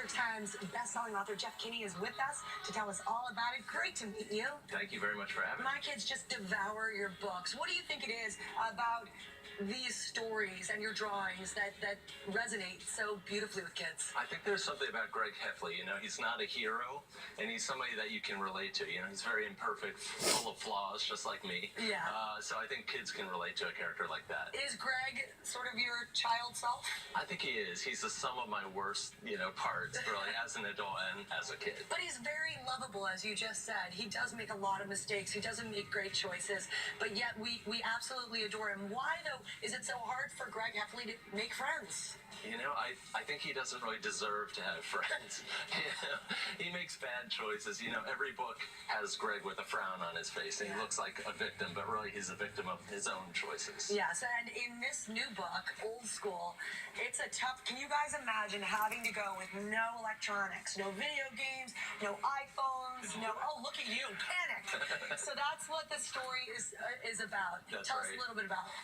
York Times best-selling author Jeff Kinney is with us to tell us all about it. Great to meet you. Thank you very much for having me. My kids just devour your books. What do you think it is about these stories and your drawings that resonate so beautifully with kids? I think there's something about Greg Heffley. You know, he's not a hero, and he's somebody that you can relate to. You know, he's very imperfect, full of flaws, just like me. Yeah. So I think kids can relate to a character like that. Is Greg sort of your child self? I think he is. He's the sum of my worst, parts, really, as an adult and as a kid. But he's very lovable, as you just said. He does make a lot of mistakes. He doesn't make great choices, but yet we absolutely adore him. Why, though, is it so hard for Greg Heffley to make friends? You know, I think he doesn't really deserve to have friends. He makes bad choices. You know, every book has Greg with a frown on his face, and he looks like a victim, but really he's a victim of his own choices. Yes, and in this new book, Old School, it's a tough... Can you guys imagine having to go with no electronics, no video games, no iPhones, no... Oh, look at you, panic! So that's what the story is about. Tell us a little bit about it.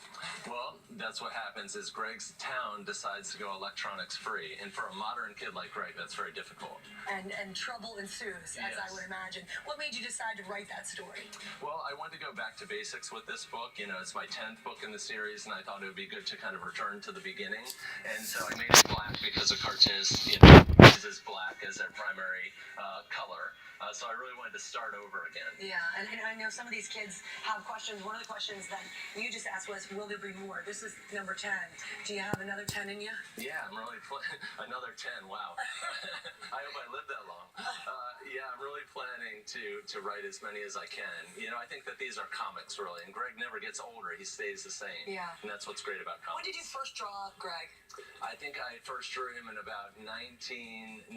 Well, that's what happens is Greg's town decides to go electronics free, and for a modern kid like Greg, that's very difficult. And trouble ensues, as I would imagine. What made you decide to write that story? Well, I wanted to go back to basics with this book. You know, it's my 10th book in the series, and I thought it would be good to kind of return to the beginning. And so I made it black because a cartoonist, uses black as their primary color. So I really wanted to start over again. Yeah, and I know some of these kids have questions. One of the questions that you just asked was, will there be more? This is number 10. Do you have another 10 in you? Yeah, I'm really another 10. Wow. I hope I live that long. Yeah, I'm really planning to write as many as I can. You know, I think that these are comics, really, and Greg never gets older. He stays the same. Yeah. And that's what's great about comics. When did you first draw Greg? I think I first drew him in about 1992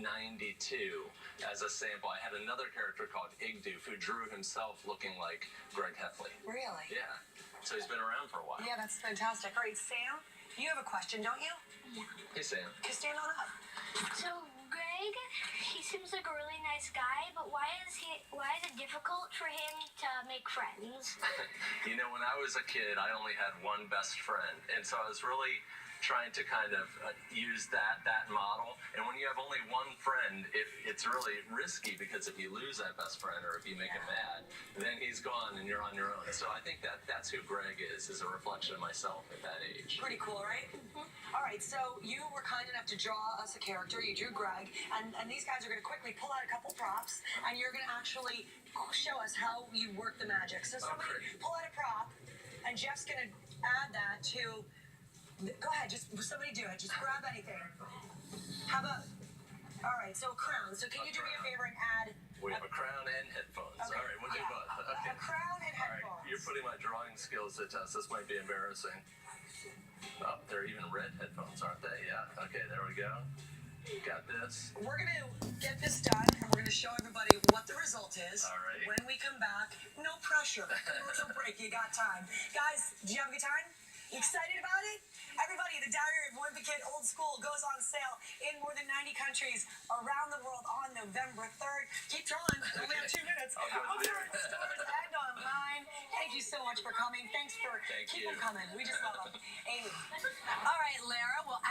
as a sample. I had another character called Igdoof who drew himself looking like Greg Heffley. Really? Yeah. So he's been around for a while. Yeah, that's fantastic. All right, Sam, you have a question, don't you? Yeah. Hey, Sam. Okay, stand on up. So Greg, he seems like a really nice guy, but why is it difficult for him to make friends? You know, when I was a kid, I only had one best friend, and so I was really trying to kind of use that model. And when you have only one friend, it's really risky, because if you lose that best friend or if you make him mad, then he's gone and you're on your own. So I think that's who Greg is a reflection of myself at that age. Pretty cool, right? Mm-hmm. All right, so you were kind enough to draw us a character. You drew Greg, and these guys are going to quickly pull out a couple props, and you're going to actually show us how you work the magic. So somebody pull out a prop, and Jeff's going to add that to... Go ahead, just somebody do it. Just grab anything. How about... All right, so a crown. So can you do me a favor and add... We have a crown and headphones. Okay. All right, we'll do both. Okay. A crown and headphones. All right, you're putting my drawing skills to test. This might be embarrassing. Oh, they're even red headphones, aren't they? Yeah. Okay, there we go. Got this. We're going to get this done, and we're going to show everybody what the result is. All right. When we come back, no pressure. Commercial break, you got time. Guys, do you have a good time? You excited about it? Everybody, the Diary of a Wimpy Kid Old School goes on sale in more than 90 countries around the world on November 3rd. Keep drawing. We only have 2 minutes. We'll do it in stores and online. Thank you so much for coming. Thanks for keeping coming. We just love them. Amy. All right, Lara. Well,